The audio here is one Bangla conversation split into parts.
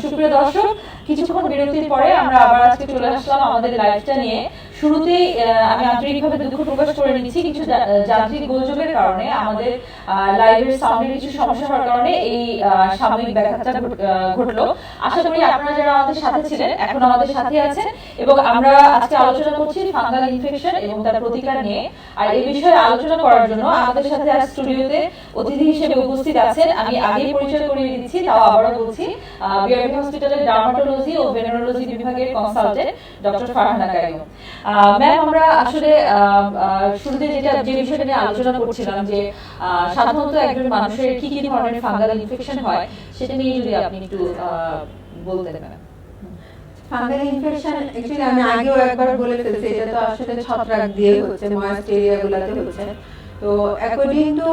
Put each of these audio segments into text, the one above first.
সুপ্রিয় দর্শক, কিছুক্ষণ বিরতির পরে আমরা আবার আজকে চলে আসলাম আমাদের লাইভটা নিয়ে। শুরুতেই আমি আন্তরিকভাবে দুঃখ প্রকাশ করে নিচ্ছি, কিছু যান্ত্রিক গোলযোগের কারণে আমাদের লাইভের সাউন্ডের কিছু সমস্যা হওয়ার কারণে এই সাময়িক ব্যাঘাতটা ঘটলো। আশা করি আপনারা যারা আমাদের সাথে ছিলেন এখন আমাদের সাথে আছেন এবং আমরা আজকে আলোচনা করছি ফাঙ্গাল ইনফেকশন এবং তার প্রতিকার নিয়ে। আর এই বিষয়ে আলোচনা করার জন্য আমাদের সাথে আজ স্টুডিওতে অতিথি হিসেবে উপস্থিত আছেন, আমি আগেই পরিচয় করিয়ে দিচ্ছি, তাও আবারও বলছি, বিআরবি হসপিটালের ডার্মাটোলজি ও ভেনেরোলজি বিভাগের consultant doctor Farhana Qayyum. Ma'am, আমরা আসলে শুরুতে যে বিষয়টা নিয়ে আলোচনা করছিলাম যে সাধারণত একজন মানুষের কি কি ধরনের ফাঙ্গাল ইনফেকশন হয় সেটা নিয়ে যদি আপনি একটু বলতেন। ফাঙ্গাল ইনফেকশন অ্যাকচুয়ালি আমি আগেও একবার বলে ফেলছি, এটা তো আসলে ছত্রাক দিয়ে হচ্ছে, ময়েস্ট এরিয়াগুলোতে হচ্ছে। তো অ্যাকর্ডিং টু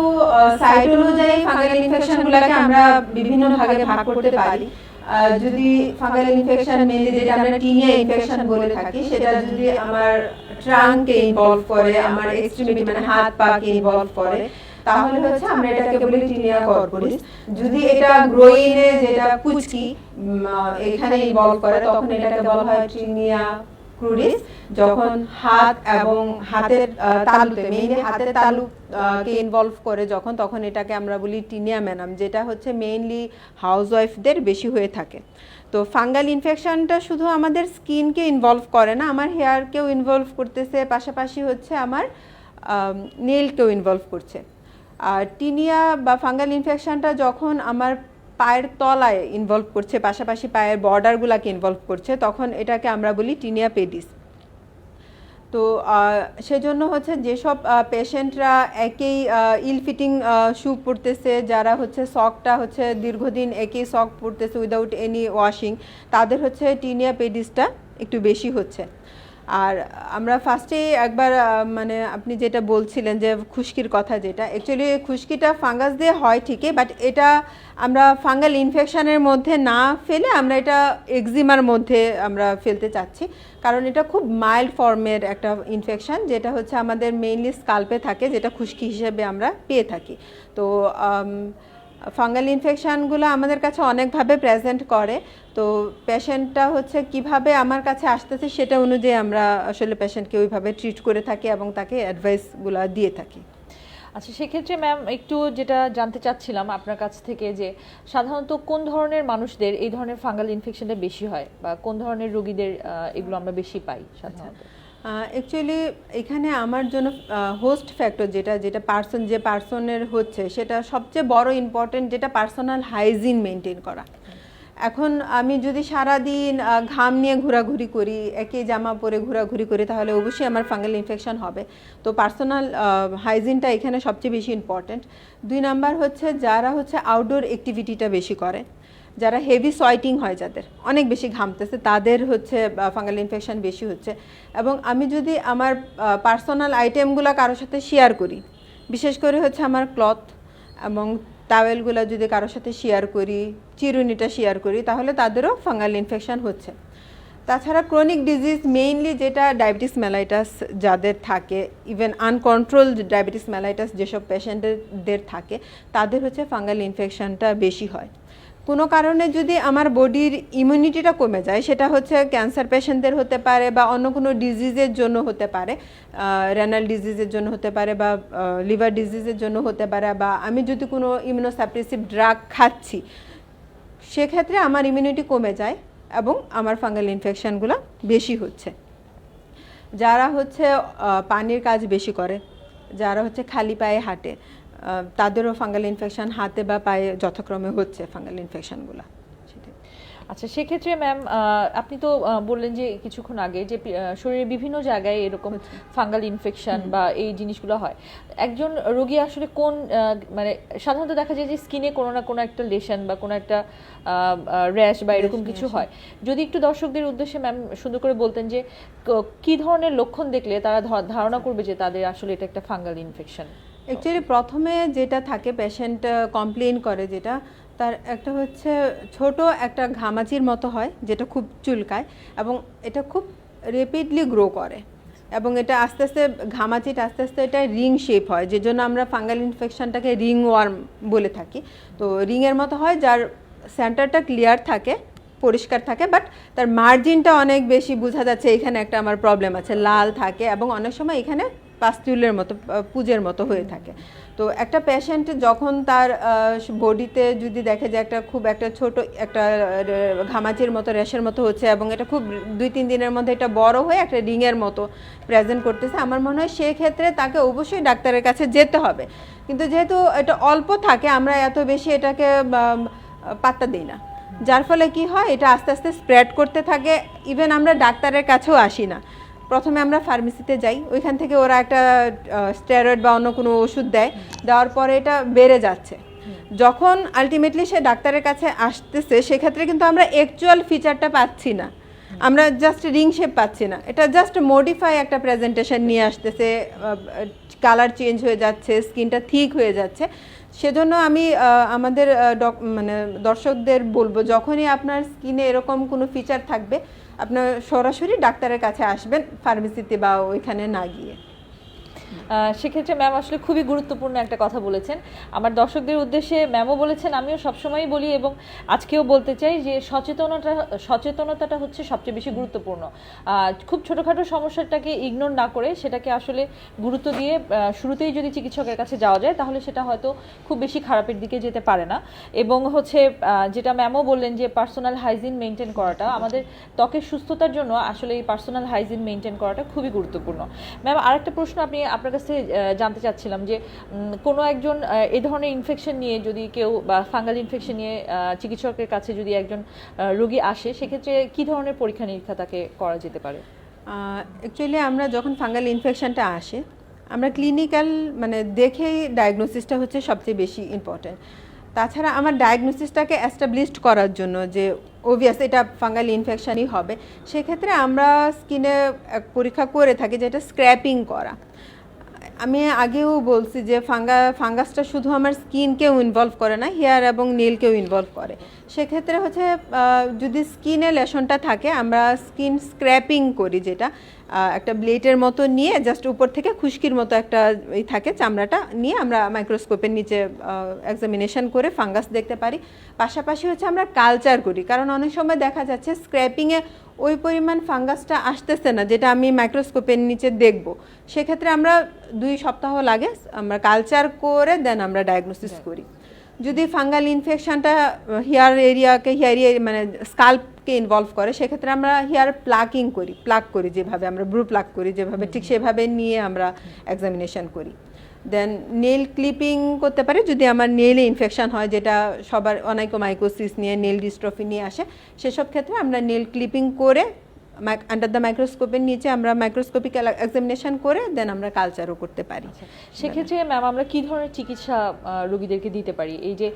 সাইট অনুযায়ী ফাঙ্গাল ইনফেকশন গুলোকে আমরা বিভিন্ন ভাগে ভাগ করতে পারি। যদি ফাঙ্গাল ইনফেকশন মেইনলি যেটা আমরা টিনিয়া ইনফেকশন বলে থাকি, সেটা যদি আমার ট্রাঙ্ককে ইনভলভ করে, আমার এক্সট্রিমিটি মানে হাত পা কে ইনভলভ করে, তাহলে হচ্ছে আমরা এটাকে বলি টিনিয়া কর্পোরিস। যদি এটা গ্রোইনে যেটা কুচকি এখানে ইনভলভ করে তখন এটাকে বলা হয় টিনিয়া ক্রুডিস। যখন হাত এবং হাতের তালুতে মেইনলি হাতের তালু কে ইনভলভ করে যখন, তখন এটাকে আমরা বলি টিনিয়া ম্যানাম, যেটা হচ্ছে মেইনলি হাউসওয়াইফদের বেশি হয়ে থাকে। তো ফাঙ্গাল ইনফেকশনটা শুধু আমাদের স্কিনকে ইনভলভ করে না, আমার হেয়ারকেও ইনভলভ করতেছে, পাশাপাশি হচ্ছে আমার নেলকেও ইনভলভ করছে। আর টিনিয়া বা ফাঙ্গাল ইনফেকশনটা যখন আমার পায়ের তলায় ইনভলভ করছে, পাশাপাশি পায়ের বর্ডারগুলোকে ইনভলভ করছে, তখন এটাকে আমরা বলি টিনিয়া পেডিস। তো সেজন্য হচ্ছে যেসব পেশেন্টরা একই ইল ফিটিং শু পরতেছে, যারা হচ্ছে সকটা হচ্ছে দীর্ঘদিন একই সক পরতেছে উইদাউট এনি ওয়াশিং, তাদের হচ্ছে টিনিয়া পেডিসটা একটু বেশি হচ্ছে। আর আমরা ফার্স্টে একবার মানে আপনি যেটা বলছিলেন যে খুশকির কথা, যেটা অ্যাকচুয়ালি খুশকিটা ফাঙ্গাস দিয়ে হয় ঠিকই, বাট এটা আমরা ফাঙ্গাল ইনফেকশনের মধ্যে না ফেলে আমরা এটা এক্সিমার মধ্যে আমরা ফেলতে চাচ্ছি, কারণ এটা খুব মাইল্ড ফর্মের একটা ইনফেকশন, যেটা হচ্ছে আমাদের মেইনলি স্কাল্পে থাকে, যেটা খুশকি হিসেবে আমরা পেয়ে থাকি। তো ফাঙ্গাল ইনফেকশানগুলো আমাদের কাছে অনেকভাবে প্রেজেন্ট করে। তো পেশেন্টটা হচ্ছে কিভাবে আমার কাছে আসতেছে সেটা অনুযায়ী আমরা আসলে পেশেন্টকে ওইভাবে ট্রিট করে থাকি এবং তাকে অ্যাডভাইসগুলো দিয়ে থাকি। আচ্ছা, সেক্ষেত্রে ম্যাম একটু যেটা জানতে চাচ্ছিলাম আপনার কাছ থেকে, যে সাধারণত কোন ধরনের মানুষদের এই ধরনের ফাঙ্গাল ইনফেকশনটা বেশি হয় বা কোন ধরনের রোগীদের এগুলো আমরা বেশি পাই সাধারণত? অ্যাকচুয়ালি এখানে আমার জন্য হোস্ট ফ্যাক্টর যেটা পার্সনের হচ্ছে, সেটা সবচেয়ে বড় ইম্পর্টেন্ট, যেটা পার্সোনাল হাইজিন মেনটেন করা। এখন আমি যদি সারাদিন ঘাম নিয়ে ঘোরাঘুরি করি, একই জামা পরে ঘোরাঘুরি করি, তাহলে অবশ্যই আমার ফাঙ্গাল ইনফেকশন হবে। তো পার্সোনাল হাইজিনটা এখানে সবচেয়ে বেশি ইম্পর্টেন্ট। 2 নাম্বার হচ্ছে যারা হচ্ছে আউটডোর অ্যাক্টিভিটিটা বেশি করে, যারা হেভি সোয়েটিং হয়, যাদের অনেক বেশি ঘামতেছে, তাদের হচ্ছে ফাঙ্গাল ইনফেকশন বেশি হচ্ছে। এবং আমি যদি আমার পার্সোনাল আইটেমগুলো কারোর সাথে শেয়ার করি, বিশেষ করে হচ্ছে আমার ক্লথ এবং টাওয়েলগুলো যদি কারোর সাথে শেয়ার করি, চিরুনিটা শেয়ার করি, তাহলে তাদেরও ফাঙ্গাল ইনফেকশন হচ্ছে। তাছাড়া ক্রনিক ডিজিজ মেইনলি যেটা ডায়াবেটিস মেলাইটাস যাদের থাকে, ইভেন আনকন্ট্রোলড ডায়াবেটিস মেলাইটাস যেসব পেশেন্টদের থাকে, তাদের হচ্ছে ফাঙ্গাল ইনফেকশনটা বেশি হয়। কোনো কারণে যদি আমার বডির ইমিউনিটিটা কমে যায়, সেটা হচ্ছে ক্যান্সার পেশেন্টদের হতে পারে বা অন্য কোনো ডিজিজের জন্য হতে পারে, রেনাল ডিজিজের জন্য হতে পারে বা লিভার ডিজিজের জন্য হতে পারে, বা আমি যদি কোনো ইমিউনোসাপ্রেসিভ ড্রাগ খাচ্ছি, সেক্ষেত্রে আমার ইমিউনিটি কমে যায় এবং আমার ফাঙ্গাল ইনফেকশনগুলো বেশি হচ্ছে। যারা হচ্ছে পানির কাজ বেশি করে, যারা হচ্ছে খালি পায়ে হাঁটে, তাদেরও ফাঙ্গাল ইনফেকশন হাতে বা পায়ে যথাক্রমে হচ্ছে ফাঙ্গাল ইনফেকশনগুলো। আচ্ছা, সেক্ষেত্রে ম্যাম আপনি তো বললেন যে কিছুক্ষণ আগে যে শরীরের বিভিন্ন জায়গায় এরকম ফাঙ্গাল ইনফেকশন বা এই জিনিসগুলো হয়, একজন রোগী আসলে কোন মানে সাধারণত দেখা যায় যে স্কিনে কোনো না কোনো একটা লেশন বা কোনো একটা র্যাশ বা এরকম কিছু হয়, যদি একটু দর্শকদের উদ্দেশ্যে ম্যাম সুন্দর করে বলতেন যে কি ধরনের লক্ষণ দেখলে তারা ধারণা করবে যে তাদের আসলে এটা একটা ফাঙ্গাল ইনফেকশন? অ্যাকচুয়ালি প্রথমে যেটা থাকে, পেশেন্ট কমপ্লেন করে, যেটা তার একটা হচ্ছে ছোট একটা ঘামাচির মতো হয়, যেটা খুব চুলকায় এবং এটা খুব রেপিডলি গ্রো করে এবং এটা আস্তে আস্তে ঘামাচিটা আস্তে আস্তে এটা রিং শেপ হয়, যে জন্য আমরা ফাঙ্গাল ইনফেকশনটাকে রিং ওয়ার্ম বলে থাকি। তো রিংয়ের মতো হয়, যার সেন্টারটা ক্লিয়ার থাকে পরিষ্কার থাকে, বাট তার মার্জিনটা অনেক বেশি বোঝা যাচ্ছে এখানে একটা আমার প্রবলেম আছে, লাল থাকে এবং অনেক সময় এখানে পাস্তুলের মতো পুজের মতো হয়ে থাকে। তো একটা পেশেন্ট যখন তার বডিতে যদি দেখে যে একটা খুব একটা ছোট একটা ঘামাচির মতো র্যাশের মতো হচ্ছে এবং এটা খুব 2-3 দিনের মধ্যে এটা বড় হয়ে একটা রিংয়ের মতো প্রেজেন্ট করতেছে, আমার মনে হয় সেক্ষেত্রে তাকে অবশ্যই ডাক্তারের কাছে যেতে হবে। কিন্তু যেহেতু এটা অল্প থাকে আমরা এত বেশি এটাকে পাত্তা দিই না, যার ফলে কি হয় এটা আস্তে আস্তে স্প্রেড করতে থাকে। ইভেন আমরা ডাক্তারের কাছেও আসি না, প্রথমে আমরা ফার্মেসিতে যাই, ওইখান থেকে ওরা একটা স্টেরয়েড বা অন্য কোনো ওষুধ দেয়, দেওয়ার পরে এটা বেড়ে যাচ্ছে। যখন আলটিমেটলি সে ডাক্তারের কাছে আসতেছে সেক্ষেত্রে কিন্তু আমরা অ্যাকচুয়াল ফিচারটা পাচ্ছি না, আমরা জাস্ট রিং শেপ পাচ্ছি না, এটা জাস্ট মডিফাই একটা প্রেজেন্টেশন নিয়ে আসতেছে, কালার চেঞ্জ হয়ে যাচ্ছে, স্কিনটা থিক হয়ে যাচ্ছে। সেজন্য আমি আমাদের মানে দর্শকদের বলবো, যখনই আপনার স্কিনে এরকম কোনো ফিচার থাকবে আপনার সরাসরি ডাক্তারের কাছে আসবেন, ফার্মেসিতে বা ওইখানে না গিয়ে। সেক্ষেত্রে ম্যাম আসলে খুবই গুরুত্বপূর্ণ একটা কথা বলেছেন আমার দর্শকদের উদ্দেশ্যে। ম্যামও বলেছেন, আমিও সবসময়ই বলি এবং আজকেও বলতে চাই যে সচেতনতাটা হচ্ছে সবচেয়ে বেশি গুরুত্বপূর্ণ। খুব ছোটোখাটো সমস্যাটাকে ইগনোর না করে সেটাকে আসলে গুরুত্ব দিয়ে শুরুতেই যদি চিকিৎসকের কাছে যাওয়া যায় তাহলে সেটা হয়তো খুব বেশি খারাপের দিকে যেতে পারে না। এবং হচ্ছে যেটা ম্যামও বললেন যে পার্সোনাল হাইজিন মেনটেন করাটা, আমাদের ত্বকের সুস্থতার জন্য আসলে এই পার্সোনাল হাইজিন মেনটেন করাটা খুবই গুরুত্বপূর্ণ। ম্যাম আরেকটা প্রশ্ন আপনার কাছে জানতে চাচ্ছিলাম যে কোনো একজন এই ধরনের ইনফেকশন নিয়ে যদি কেউ বা ফাঙ্গাল ইনফেকশন নিয়ে চিকিৎসকের কাছে যদি একজন রোগী আসে সেক্ষেত্রে কি ধরনের পরীক্ষা নিরীক্ষা তাকে করা যেতে পারে? অ্যাকচুয়ালি আমরা যখন ফাঙ্গাল ইনফেকশনটা আসে আমরা ক্লিনিক্যাল মানে দেখেই ডায়াগনোসিসটা হচ্ছে সবচেয়ে বেশি ইম্পর্ট্যান্ট। তাছাড়া আমার ডায়াগনোসিসটাকে অ্যাস্টাবলিশড করার জন্য যে অবভিয়াস এটা ফাঙ্গাল ইনফেকশনই হবে, সেক্ষেত্রে আমরা স্কিনে পরীক্ষা করে থাকি যেটা স্ক্র্যাপিং করা। আমি আগেও বলছি যে ফাঙ্গাসটা শুধু আমার স্কিনকেও ইনভলভ করে না, হেয়ার এবং নেলকেও ইনভলভ করে। সেক্ষেত্রে হচ্ছে যদি স্কিনে লেশনটা থাকে আমরা স্কিন স্ক্র্যাপিং করি, যেটা একটা ব্লেডের মতো নিয়ে জাস্ট উপর থেকে খুশকির মতো একটা থাকে চামড়াটা নিয়ে আমরা মাইক্রোস্কোপের নিচে এক্সামিনেশন করে ফাঙ্গাস দেখতে পারি। পাশাপাশি হচ্ছে আমরা কালচার করি, কারণ অনেক সময় দেখা যাচ্ছে স্ক্র্যাপিংয়ে ওই পরিমাণ ফাঙ্গাসটা আসতেছে না যেটা আমি মাইক্রোস্কোপের নিচে দেখব, সেক্ষেত্রে আমরা 2 সপ্তাহ লাগে, আমরা কালচার করে দেন আমরা ডায়াগনোসিস করি। যদি ফাঙ্গাল ইনফেকশনটা হেয়ার এরিয়াকে মানে স্কাল্পকে ইনভলভ করে সেক্ষেত্রে আমরা হেয়ার প্লাক করি যেভাবে আমরা ব্রু প্লাক করি যেভাবে, ঠিক সেভাবে নিয়ে আমরা এক্সামিনেশন করি। দেন নেল ক্লিপিং করতে পারি যদি আমার নেলে ইনফেকশন হয়, যেটা সবার অনাইকোমাইকোসিস নিয়ে নেল ডিস্ট্রফি নিয়ে আসে, সেসব ক্ষেত্রে আমরা নেল ক্লিপিং করে আন্ডার দ্য মাইক্রোস্কোপের নিচে আমরা মাইক্রোস্কোপিক এক্সামিনেশন করে দেন আমরা কালচারও করতে পারি। সেক্ষেত্রে ম্যাম আমরা কি ধরনের চিকিৎসা রোগীদেরকে দিতে পারি? এই যে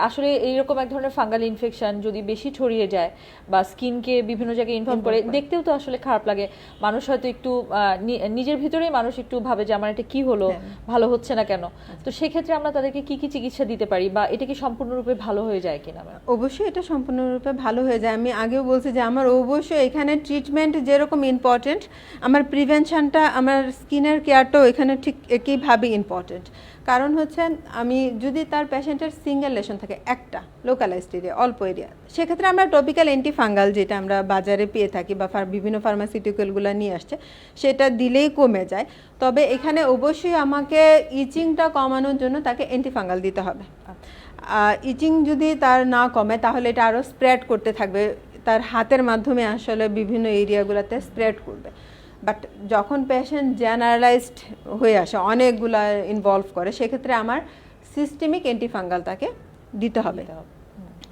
আসলে এইরকম এক ধরনের ফাঙ্গাল ইনফেকশন যদি বেশি ছড়িয়ে যায় বা স্কিনকে বিভিন্ন জায়গায় ইনভলভ করে, দেখতেও তো আসলে খারাপ লাগে, মানুষ হয়তো একটু নিজের ভিতরেই মানুষ একটু ভাবে যে আমার এটা কি হলো, ভালো হচ্ছে না কেন। তো সেক্ষেত্রে আমরা তাদেরকে কি কি চিকিৎসা দিতে পারি বা এটা কি সম্পূর্ণরূপে ভালো হয়ে যায় কিনা? অবশ্যই এটা সম্পূর্ণরূপে ভালো হয়ে যায়। আমি আগেও বলছি যে আমার অবশ্যই এখানে ট্রিটমেন্ট যেরকম ইম্পর্টেন্ট, আমার প্রিভেনশনটা, আমার স্কিনের কেয়ারটাও এখানে ঠিক একইভাবে ইম্পর্টেন্ট। কারণ হচ্ছে আমি যদি তার পেশেন্টের সিঙ্গেল লেশন থাকে একটা লোকালাইজড এরিয়া, অল্প এরিয়া, সেক্ষেত্রে আমরা টপিক্যাল অ্যান্টিফাঙ্গাল যেটা আমরা বাজারে পেয়ে থাকি বা বিভিন্ন ফার্মাসিউটিক্যালগুলো নিয়ে আসছে সেটা দিলেই কমে যায়। তবে এখানে অবশ্যই আমাকে ইচিংটা কমানোর জন্য তাকে অ্যান্টিফাঙ্গাল দিতে হবে। ইচিং যদি তার না কমে তাহলে এটা আরও স্প্রেড করতে থাকবে, তার হাতের মাধ্যমে আসলে বিভিন্ন এরিয়াগুলোতে স্প্রেড করবে। বাট যখন পেশেন্ট জেনারেলাইজড হয়ে আসে, অনেকগুলা ইনভলভ করে, সেক্ষেত্রে আমার সিস্টেমিক অ্যান্টিফাঙ্গাল তাকে দিতে হবে।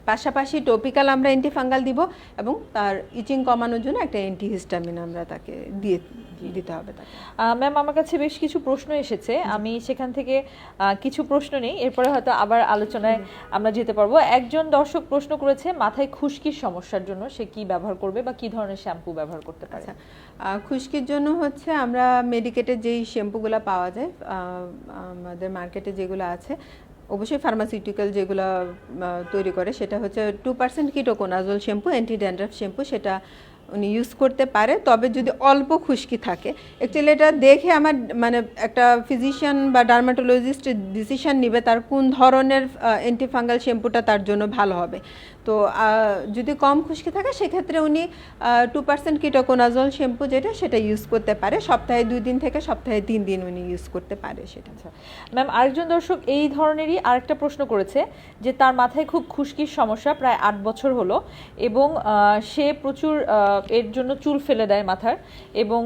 পাশাপাশি টপিক্যাল আমরা অ্যান্টিফাঙ্গাল দিব এবং তার ইচিং কমানোর জন্য একটা অ্যান্টিহিস্টামিন আমরা তাকে দিতে হবে। ম্যাম আমার কাছে বেশ কিছু প্রশ্ন এসেছে, আমি সেখান থেকে কিছু প্রশ্ন নেই, এরপরে হয়তো আবার আলোচনায় আমরা যেতে পারবো। একজন দর্শক প্রশ্ন করেছে মাথায় খুশকির সমস্যার জন্য সে কি ব্যবহার করবে বা কি ধরনের শ্যাম্পু ব্যবহার করতে পারে? খুশকির জন্য হচ্ছে আমরা মেডিকেটের যেই শ্যাম্পুগুলো পাওয়া যায় আমাদের মার্কেটে যেগুলো আছে, অবশ্যই ফার্মাসিউটিক্যাল যেগুলো তৈরি করে সেটা হচ্ছে 2% ketoconazole shampoo, anti dandruff shampoo, সেটা উনি ইউজ করতে পারে। তবে যদি অল্প খুশকি থাকে, অ্যাকচুয়ালি এটা দেখে আমার মানে একটা ফিজিশিয়ান বা ডার্মাটোলজিস্ট ডিসিশন নেবে তার কোন ধরনের অ্যান্টিফাঙ্গাল শ্যাম্পুটা তার জন্য ভালো হবে। তো যদি কম খুশকি থাকে সেক্ষেত্রে উনি 2% কিটোকোনাজল শ্যাম্পু যেটা সেটা ইউজ করতে পারে, সপ্তাহে 2 দিন থেকে সপ্তাহে 3 দিন উনি ইউজ করতে পারে সেটা। আচ্ছা ম্যাম, আরেকজন দর্শক এই ধরনেরই আরেকটা প্রশ্ন করেছে যে তার মাথায় খুব খুশকির সমস্যা, প্রায় 8 বছর হলো, এবং সে প্রচুর এর জন্য চুল ফেলে দেয় মাথার, এবং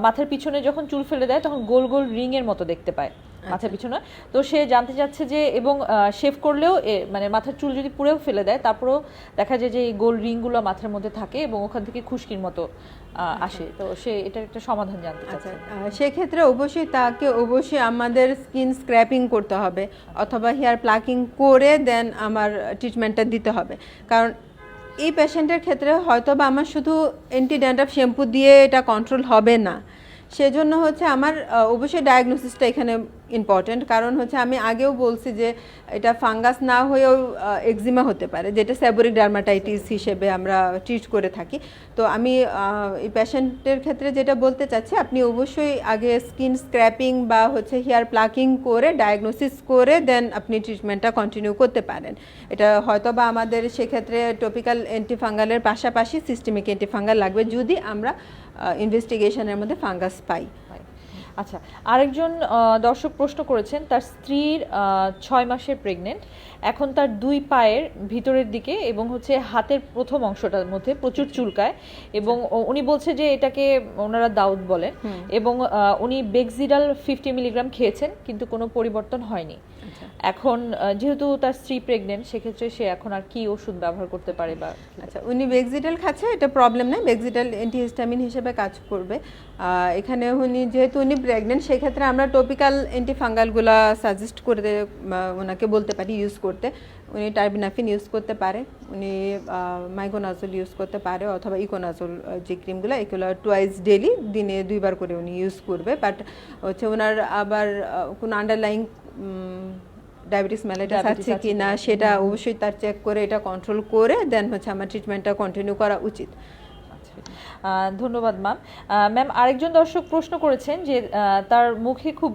মাথার পিছনে যখন চুল ফেলে দেয় তখন গোল গোল রিং এর মতো দেখতে পায় মাথার পিছনে। তো সে জানতে চাচ্ছে যে, এবং শেভ করলেও মানে মাথার চুল যদি পুরেও ফেলে দেয় তারপরেও দেখা যায় যে এই গোল রিংগুলো মাথার মধ্যে থাকে এবং ওখান থেকে খুশকির মতো আসে। তো সে এটার একটা সমাধান জানতে চাচ্ছে। সেক্ষেত্রে অবশ্যই আমাদের স্কিন স্ক্র্যাপিং করতে হবে অথবা হেয়ার প্লাকিং করে দেন আমার ট্রিটমেন্টটা দিতে হবে। কারণ এই পেশেন্টের ক্ষেত্রে হয়তো বা আমার শুধু অ্যান্টি ড্যান্ড্রাফ শ্যাম্পু দিয়ে এটা কন্ট্রোল হবে না, সেজন্য হচ্ছে আমার অবশ্যই ডায়াগনোসিসটা এখানে ইম্পর্টেন্ট। কারণ হচ্ছে আমি আগেও বলছি যে এটা ফাঙ্গাস না হয়েও এক্সিমা হতে পারে, যেটা সেবোরিক ডার্মাটাইটিস হিসেবে আমরা ট্রিট করে থাকি। তো আমি এই পেশেন্টের ক্ষেত্রে যেটা বলতে চাচ্ছি, আপনি অবশ্যই আগে স্কিন স্ক্র্যাপিং বা হচ্ছে হেয়ার প্লাকিং করে ডায়াগনোসিস করে দেন আপনি ট্রিটমেন্টটা কন্টিনিউ করতে পারেন। এটা হয়তো বা আমাদের সেক্ষেত্রে টপিক্যাল অ্যান্টিফাঙ্গালের পাশাপাশি সিস্টেমিক অ্যান্টিফাঙ্গাল লাগবে যদি আমরা ইনভেস্টিগেশনের মধ্যে ফাঙ্গাস পাই। আচ্ছা, আরেকজন দর্শক প্রশ্ন করেছেন, তার স্ত্রীর 6 মাসের প্রেগনেন্ট, এখন তার 2 পায়ের ভিতরের দিকে এবং হচ্ছে হাতের প্রথম অংশটার মধ্যে প্রচুর চুলকায়, এবং উনি বলছে যে এটাকে ওনারা দাউদ বলেন, এবং উনি বেক্সিডাল 50 মিলিগ্রাম খেয়েছেন কিন্তু কোনো পরিবর্তন হয়নি। এখন যেহেতু তার স্ত্রী প্রেগনেন্ট, সেক্ষেত্রে সে এখন আর কি ওষুধ ব্যবহার করতে পারে? বা আচ্ছা, উনি বেক্সিডাল খাচ্ছে, এটা প্রবলেম নেই, বেক্সিডাল অ্যান্টিহিস্টামিন হিসেবে কাজ করবে। এখানে যেহেতু উনি প্রেগনেন্ট, সেক্ষেত্রে আমরা টপিক্যাল অ্যান্টিফাঙ্গালগুলো সাজেস্ট করে ওনাকে বলতে পারি ইউজ করতে। উনি টার্বিনাফিন ইউজ করতে পারে, উনি মাইকোনাজল ইউজ করতে পারে, অথবা ইকোনাজল যে ক্রিমগুলো এগুলো টুয়াইস ডেলি, দিনে 2 বার করে উনি ইউজ করবে। বাট হচ্ছে ওনার আবার কোনো আন্ডারলাইং ডায়াবেটিস মেলাইটাস আছে কি না সেটা অবশ্যই তার চেক করে এটা কন্ট্রোল করে দেন হচ্ছে আমার ট্রিটমেন্টটা কন্টিনিউ করা উচিত। ধন্যবাদ ম্যাম। আরেকজন দর্শক প্রশ্ন করেছেন যে তার মুখে খুব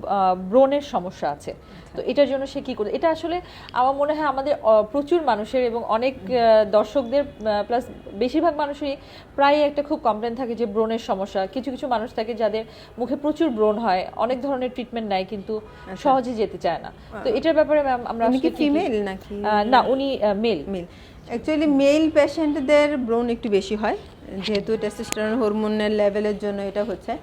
ব্রণের সমস্যা আছে, তো এটার জন্য সে কি করে? এটা আসলে আমার মনে হয় আমাদের প্রচুর মানুষের এবং অনেক দর্শকদের প্লাস বেশিরভাগ মানুষই প্রায় একটা খুব কমপ্লেন থাকে যে ব্রণের সমস্যা। কিছু কিছু মানুষ থাকে যাদের মুখে প্রচুর ব্রণ হয়, অনেক ধরনের ট্রিটমেন্ট নেয় কিন্তু সহজে যেতে চায় না। তো এটার ব্যাপারে ম্যাম আমরা কি ফিমেল নাকি? না, উনি মেল। অ্যাকচুয়ালি মেল পেশেন্টদের ব্রণ একটু বেশি হয়, যেহেতু টেস্টোস্টেরন হরমোনের লেভেলের জন্য এটা হচ্ছে।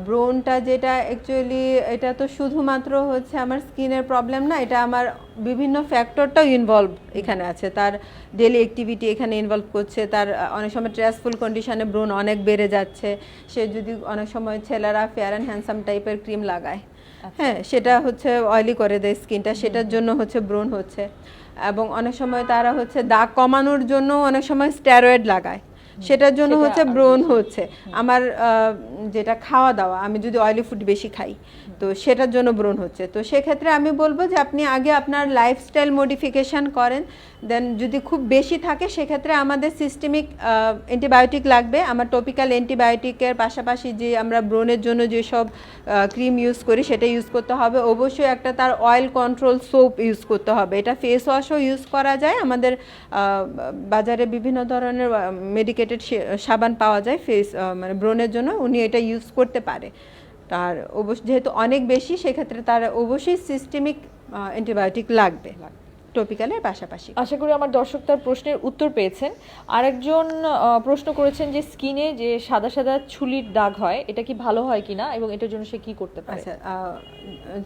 ব্রণটা যেটা অ্যাকচুয়ালি এটা তো শুধুমাত্র হচ্ছে আমার স্কিনের প্রবলেম না, এটা আমার বিভিন্ন ফ্যাক্টরটাও ইনভলভ এখানে আছে। তার ডেলি অ্যাক্টিভিটি এখানে ইনভলভ করছে, তার অনেক সময় স্ট্রেসফুল কন্ডিশনে ব্রণ অনেক বেড়ে যাচ্ছে। সে যদি অনেক সময় ছেলেরা ফেয়ার অ্যান্ড হ্যান্ডসাম টাইপের ক্রিম লাগায়, হ্যাঁ, সেটা হচ্ছে অয়েলি করে দেয় স্কিনটা, সেটার জন্য হচ্ছে ব্রণ হচ্ছে। এবং অনেক সময় তারা হচ্ছে দাগ কমানোর জন্য অনেক সময় স্টেরয়েড লাগায়, সেটার জন্য হচ্ছে ব্রণ হচ্ছে। আমার যেটা খাওয়া দাওয়া, আমি যদি অয়েলি ফুড বেশি খাই তো সেটার জন্য ব্রণ হচ্ছে। তো সেক্ষেত্রে আমি বলবো যে আপনি আগে আপনার লাইফস্টাইল মডিফিকেশান করেন, দেন যদি খুব বেশি থাকে সেক্ষেত্রে আমাদের সিস্টেমিক অ্যান্টিবায়োটিক লাগবে। আমার টপিক্যাল অ্যান্টিবায়োটিকের পাশাপাশি যে আমরা ব্রণের জন্য যেসব ক্রিম ইউজ করি সেটা ইউজ করতে হবে। অবশ্যই একটা তার অয়েল কন্ট্রোল সোপ ইউজ করতে হবে। এটা ফেস ওয়াশও ইউজ করা যায়, আমাদের বাজারে বিভিন্ন ধরনের মেডিকেটেড সাবান পাওয়া যায় ফেস মানে ব্রণের জন্য, উনি এটা ইউজ করতে পারে। তার অবশ্যই যেহেতু অনেক বেশি, সেক্ষেত্রে তার অবশ্যই সিস্টেমিক অ্যান্টিবায়োটিক লাগবে টপিক্যালের পাশাপাশি। আশা করি আমার দর্শক তার প্রশ্নের উত্তর পেয়েছেন। আরেকজন প্রশ্ন করেছেন যে স্কিনে যে সাদা সাদা ছুলির দাগ হয়, এটা কি ভালো হয় কিনা এবং এটার জন্য সে কি করতে পারে? আচ্ছা,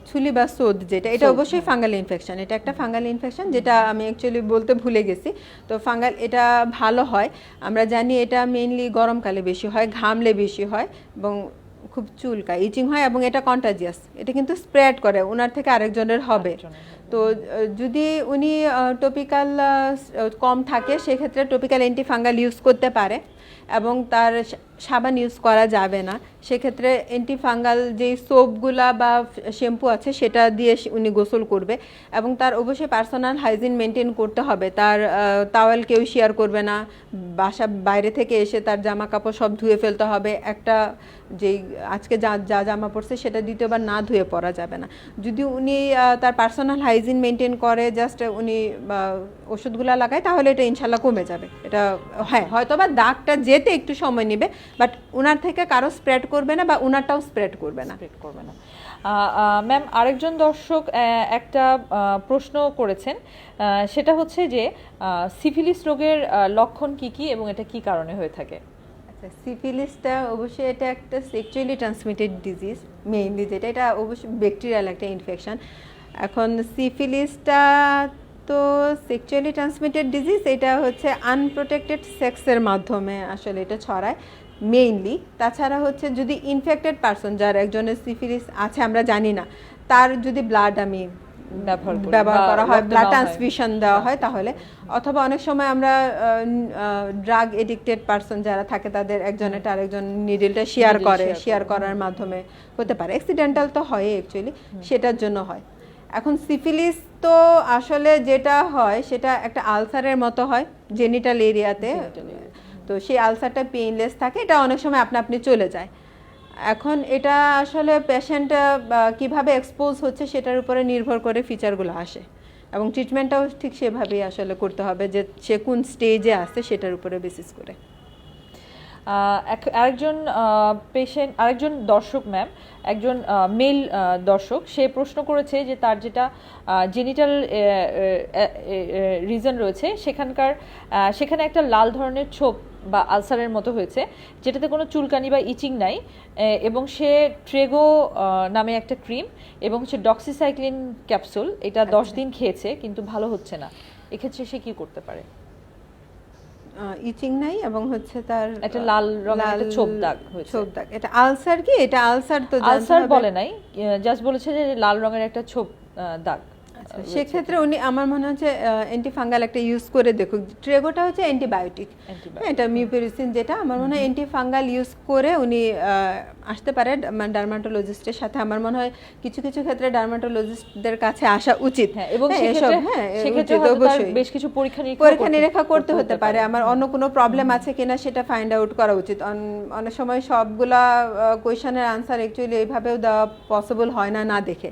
ছুলি বা সোদ যেটা, এটা অবশ্যই ফাঙ্গাল ইনফেকশন। এটা একটা ফাঙ্গাল ইনফেকশন, যেটা আমি অ্যাকচুয়ালি বলতে ভুলে গেছি। তো ফাঙ্গাল এটা ভালো হয়, আমরা জানি এটা মেইনলি গরমকালে বেশি হয়, ঘামলে বেশি হয় এবং খুব চুলকায়, ইচিং হয় এবং এটা কন্টাজিয়াস, এটা কিন্তু স্প্রেড করে, ওনার থেকে আরেকজনের হবে। তো যদি উনি টপিক্যাল কম থাকে সেক্ষেত্রে টপিক্যাল অ্যান্টিফাঙ্গাল ইউজ করতে পারে, এবং তার সাবান ইউজ করা যাবে না। সেক্ষেত্রে অ্যান্টিফাঙ্গাল যেই সোপগুলা বা শ্যাম্পু আছে সেটা দিয়ে উনি গোসল করবে, এবং তার অবশ্যই পার্সোনাল হাইজিন মেনটেন করতে হবে। তার টাওয়েল কেউ শেয়ার করবে না, বাসা বাইরে থেকে এসে তার জামা কাপড় সব ধুয়ে ফেলতে হবে। একটা যেই আজকে যা জামা পড়ছে সেটা দ্বিতীয়বার না ধুয়ে পরা যাবে না। যদি উনি তার পার্সোনাল হাইজিন মেনটেন করে, জাস্ট উনি ওষুধগুলো লাগায়, তাহলে এটা ইনশাল্লাহ কমে যাবে। এটা হ্যাঁ, হয়তো বা দাগটা যেতে একটু সময় নেবে, বাট উনার থেকে কারো স্প্রেড করবে না বা উনারটাও স্প্রেড করবে না। ম্যাম, আরেকজন দর্শক একটা প্রশ্ন করেছেন, সেটা হচ্ছে যে সিফিলিস রোগের লক্ষণ কি কি এবং এটা কি কারণে হয়ে থাকে? আচ্ছা, সিফিলিসটা অবশ্যই এটা একটা সেক্সুয়ালি ট্রান্সমিটেড ডিজিজ মেইনলি, যেটা এটা অবশ্যই ব্যাকটেরিয়াল একটা ইনফেকশন। এখন সিফিলিসটা তো সেক্সুয়ালি ট্রান্সমিটেড ডিজিজ, এটা হচ্ছে আনপ্রোটেক্টেড সেক্সের মাধ্যমে আসলে এটা ছড়ায় মেইনলি। তাছাড়া হচ্ছে যদি ইনফেক্টেড পারসন, যার একজনের সিফিলিস আছে আমরা জানি না, তার যদি ব্লাড আমি ব্যবহার করা হয়, ব্লাড ট্রান্সফিউশন দেওয়া হয় তাহলে, অথবা অনেক সময় আমরা ড্রাগ এডিক্টেড পারসন যারা থাকে তাদের একজনের আরেকজন নিডলটা শেয়ার করার মাধ্যমে হতে পারে। অ্যাক্সিডেন্টাল তো হয় অ্যাকচুয়ালি, সেটার জন্য হয়। এখন সিফিলিস তো আসলে যেটা হয় সেটা একটা আলসারের মতো হয় জেনিটাল এরিয়াতে, তো সেই আলসারটা পেইনলেস থাকে, এটা অনেক সময় আপনি চলে যায়। এখন এটা আসলে পেশেন্ট কিভাবে এক্সপোজ হচ্ছে সেটার উপরে নির্ভর করে ফিচারগুলো আসে, এবং ট্রিটমেন্টটাও ঠিক সেভাবেই আসলে করতে হবে, যে সে কোন স্টেজে আছে সেটার উপরে বেসিস করে। আরেকজন দর্শক ম্যাম, একজন মেল দর্শক, সে প্রশ্ন করেছে যে তার যেটা জেনিটাল রিজন রয়েছে সেখানে একটা লাল ধরনের ছোপ বা আলসারের মতো হয়েছে, যেটাতে কোনো চুলকানি বা ইচিং নাই, এবং সে ট্রেগো নামে একটা ক্রিম এবং হচ্ছে ডক্সিসাইক্লিন ক্যাপসুল এটা 10 দিন খেয়েছে, কিন্তু ভালো হচ্ছে না। এক্ষেত্রে সে কি করতে পারে? ইচিং নাই এবং হচ্ছে তার একটা লাল রঙের একটা ছোপ দাগ হয়েছে। ছোপ দাগ, এটা আলসার কি? এটা আলসার তো আলসার বলে নাই, জাস্ট বলেছে যে লাল রঙের একটা ছোপ দাগ। সেক্ষেত্রে উনি আমার মনে হচ্ছে অ্যান্টিফাঙ্গাল একটা ইউজ করে দেখুক। ট্রেগোটা হচ্ছে অ্যান্টিবায়োটিক, এটা মিউপেরিসিন, যেটা আমার মনে হয় অ্যান্টিফাঙ্গাল ইউজ করে উনি আসতে পারে ডার্মাটোলজিস্টের সাথে। আমার মনে হয় কিছু কিছু ক্ষেত্রে ডার্মাটোলজিস্টদের কাছে আসা উচিত, এবং সেক্ষেত্রে অবশ্যই বেশ কিছু পরীক্ষা নিরীক্ষা করতে হতে পারে, আমার অন্য কোনো প্রবলেম আছে কিনা সেটা ফাইন্ড আউট করা উচিত। অনেক সময় সবগুলা কোয়েশ্চেনের আনসার অ্যাকচুয়ালি এইভাবেও দেওয়া পসিবল হয় না দেখে।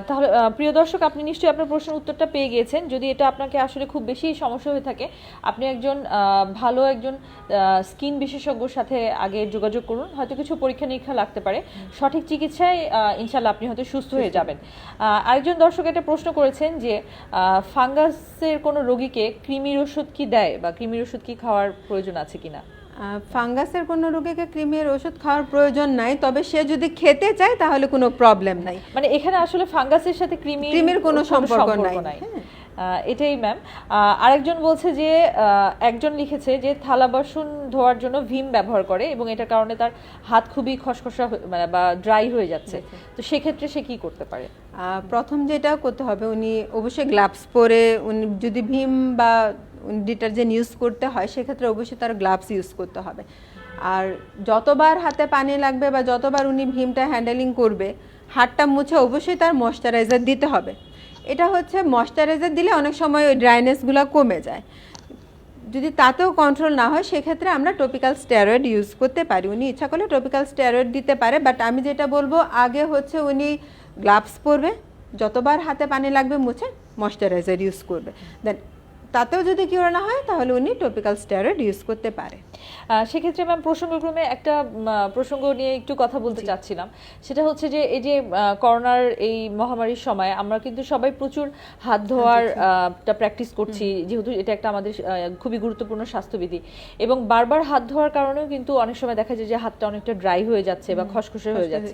তাহলে প্রিয় দর্শক, আপনি নিশ্চয়ই আপনার প্রশ্নের উত্তরটা পেয়ে গিয়েছেন। যদি এটা আপনাকে আসলে খুব বেশি সমস্যা হয়ে থাকে, আপনি ভালো একজন স্কিন বিশেষজ্ঞর সাথে আগে যোগাযোগ করুন। হয়তো কিছু পরীক্ষা নিরীক্ষা লাগতে পারে, সঠিক চিকিৎসায় ইনশাল্লাহ আপনি হয়তো সুস্থ হয়ে যাবেন। আরেকজন দর্শক একটা প্রশ্ন করেছেন যে ফাঙ্গাসের কোনো রোগীকে কৃমির ওষুধ কি দেয়, বা কৃমির ওষুধ কি খাওয়ার প্রয়োজন আছে কিনা? ফাঙ্গাসের কোনো রোগীকে কৃমির ওষুধ খাওয়ার প্রয়োজন নাই, তবে সে যদি খেতে চায় তাহলে কোনো প্রবলেম নাই। মানে এখানে আসলে ফাঙ্গাসের সাথে কৃমির কোনো সম্পর্ক নাই। এটাই ম্যাম। আরেকজন বলছে যে একজন লিখেছে যে থালা বাসন ধোয়ার জন্য ভীম ব্যবহার করে এবং এটার কারণে তার হাত খুবই খসখসা বা ড্রাই হয়ে যাচ্ছে, তো সেক্ষেত্রে সে কি করতে পারে? প্রথম যেটা করতে হবে, উনি অবশ্যই গ্লাভস পরে, উনি যদি ভীম বা ডিটারজেন্ট ইউজ করতে হয় সেক্ষেত্রে অবশ্যই তার গ্লাভস ইউজ করতে হবে। আর যতবার হাতে পানি লাগবে বা যতবার উনি ভীমটা হ্যান্ডেলিং করবে, হাতটা মুছে অবশ্যই তার ময়শ্চারাইজার দিতে হবে। এটা হচ্ছে ময়শ্চারাইজার দিলে অনেক সময় ওই ড্রাইনেসগুলো কমে যায়। যদি তাতেও কন্ট্রোল না হয় সেক্ষেত্রে আমরা টপিক্যাল স্টেরয়েড ইউজ করতে পারি। উনি ইচ্ছা করলে টপিক্যাল স্টেরয়েড দিতে পারে, বাট আমি যেটা বলবো আগে হচ্ছে উনি গ্লাভস পরবে, যতবার হাতে পানি লাগবে মুছে ময়শ্চারাইজার ইউজ করবে, দেন তাতেও যদি কিওর না হয় তাহলে উনি টপিক্যাল স্টেরয়েড ইউজ করতে পারে। সেক্ষেত্রে ম্যাম প্রসঙ্গক্রমে একটা প্রসঙ্গ নিয়ে একটু কথা বলতে চাচ্ছিলাম, সেটা হচ্ছে যে এই যে করোনার এই মহামারীর সময় আমরা কিন্তু সবাই প্রচুর হাত ধোয়ার প্র্যাকটিস করছি, যেহেতু এটা একটা আমাদের খুবই গুরুত্বপূর্ণ স্বাস্থ্যবিধি, এবং বারবার হাত ধোয়ার কারণেও কিন্তু অনেক সময় দেখা যায় যে হাতটা অনেকটা ড্রাই হয়ে যাচ্ছে বা খসখসে হয়ে যাচ্ছে,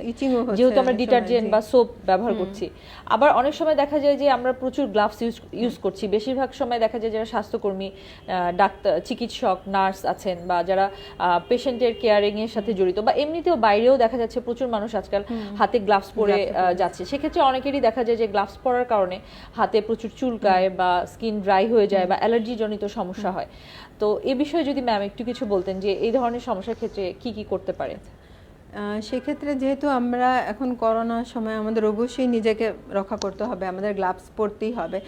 যেহেতু আমরা ডিটারজেন্ট বা সোপ ব্যবহার করছি। আবার অনেক সময় দেখা যায় যে আমরা প্রচুর গ্লাভস ইউজ করছি, বেশিরভাগ সময় দেখা যায় যারা স্বাস্থ্যকর্মী, ডাক্তার, চিকিৎসক, নার্স আছেন বা যারা পেশেন্টের কেয়ারিং এর সাথে জড়িত, বা এমনিতেও বাইরেও দেখা যাচ্ছে প্রচুর মানুষ আজকাল হাতে গ্লাভস পরে যাচ্ছে। সেক্ষেত্রে অনেকেরই দেখা যায় যে গ্লাভস পরার কারণে হাতে প্রচুর চুলকায় বা স্কিন ড্রাই হয়ে যায় বা অ্যালার্জি জনিত সমস্যা হয়। তো এই বিষয়ে যদি ম্যাম একটু কিছু বলতেন যে এই ধরনের সমস্যার ক্ষেত্রে কি কি করতে পারে? সেক্ষেত্রে যেহেতু আমরা এখন করোনার সময় আমাদের অবশ্যই নিজেকে রক্ষা করতে হবে, আমাদের গ্লাভস পরতেই হবে।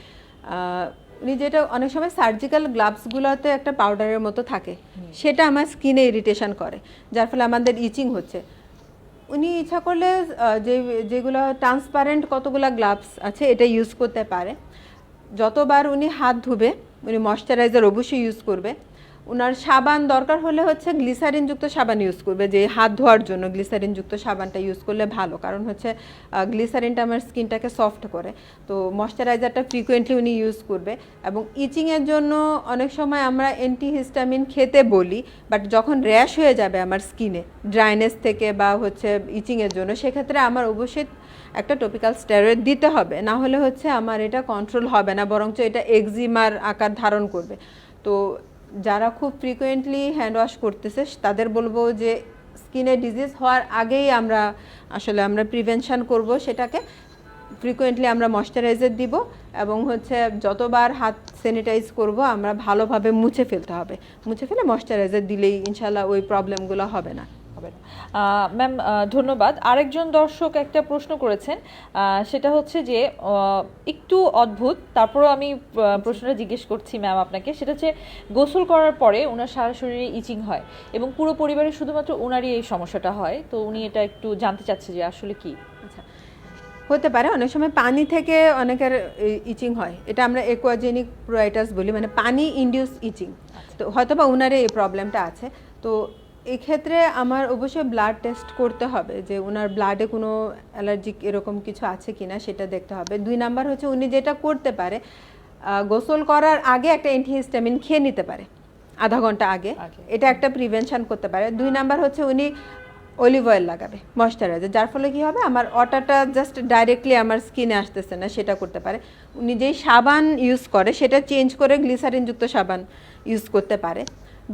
উনি যেটা অনেক সময় সার্জিক্যাল গ্লাভসগুলোতে একটা পাউডারের মতো থাকে, সেটা আমার স্কিনে ইরিটেশন করে, যার ফলে আমাদের ইচিং হচ্ছে। উনি ইচ্ছা করলে যেগুলো ট্রান্সপারেন্ট কতগুলো গ্লাভস আছে এটা ইউজ করতে পারে। যতবার উনি হাত ধুবে উনি ময়শ্চারাইজার অবশ্যই ইউজ করবে। ওনার সাবান দরকার হলে হচ্ছে গ্লিসারিনযুক্ত সাবান ইউজ করবে, যে হাত ধোয়ার জন্য গ্লিসারিনযুক্ত সাবানটা ইউজ করলে ভালো, কারণ হচ্ছে গ্লিসারিনটা আমার স্কিনটাকে সফট করে। তো ময়শ্চারাইজারটা ফ্রিকোয়েন্টলি উনি ইউজ করবে। এবং ইচিংয়ের জন্য অনেক সময় আমরা অ্যান্টিহিস্টামিন খেতে বলি, বাট যখন র্যাশ হয়ে যাবে আমার স্কিনে ড্রাইনেস থেকে বা হচ্ছে ইচিংয়ের জন্য, সেক্ষেত্রে আমার অবশ্যই একটা টপিক্যাল স্টেরয়েড দিতে হবে, না হলে হচ্ছে আমার এটা কন্ট্রোল হবে না, বরঞ্চ এটা এক্সিমার আকার ধারণ করবে। তো যারা খুব ফ্রিকোয়েন্টলি হ্যান্ড ওয়াশ করতেছে তাদের বলবো যে স্কিনে ডিজিজ হওয়ার আগেই আমরা প্রিভেনশন করব, সেটাকে ফ্রিকোয়েন্টলি আমরা ময়শ্চারাইজার দিব এবং হচ্ছে যতবার হাত স্যানিটাইজ করব আমরা ভালোভাবে মুছে ফেলতে হবে, মুছে ফেলে ময়শ্চারাইজার দিলেই ইনশাল্লাহ ওই প্রবলেমগুলো হবে না। ম্যাম ধন্যবাদ। আরেকজন দর্শক একটা প্রশ্ন করেছেন, সেটা হচ্ছে যে একটু অদ্ভুত, তারপরেও আমি প্রশ্নটা জিজ্ঞেস করছি ম্যাম আপনাকে। সেটা হচ্ছে গোসল করার পরে ওনার সারা শরীরে ইচিং হয় এবং পুরো পরিবারের শুধুমাত্র ওনারই এই সমস্যাটা হয়, তো উনি এটা একটু জানতে চাচ্ছে যে আসলে কি। আচ্ছা, হতে পারে অনেক সময় পানি থেকে অনেকের ইচিং হয়, এটা আমরা অ্যাকোয়াজেনিক প্রাইটাস বলি, মানে পানি ইনডিউস ইচিং। তো হয়তো বা ওনারে এই প্রবলেমটা আছে। তো এই ক্ষেত্রে আমার অবশ্যই ব্লাড টেস্ট করতে হবে যে ওনার ব্লাডে কোনো অ্যালার্জিক এরকম কিছু আছে কিনা সেটা দেখতে হবে। 2 নাম্বার হচ্ছে উনি যেটা করতে পারে, গোসল করার আগে একটা অ্যান্টিহিস্টামিন খেয়ে নিতে পারে আধা ঘন্টা আগে, এটা একটা প্রিভেনশন করতে পারে। 2 নাম্বার হচ্ছে উনি অলিভ অয়েল লাগাবে ময়শ্চারাইজার, যার ফলে কি হবে আমার ওয়াটারটা জাস্ট ডাইরেক্টলি আমার স্কিনে আসতেছে না, সেটা করতে পারে। উনি যেই সাবান ইউজ করে সেটা চেঞ্জ করে গ্লিসারিনযুক্ত সাবান ইউজ করতে পারে।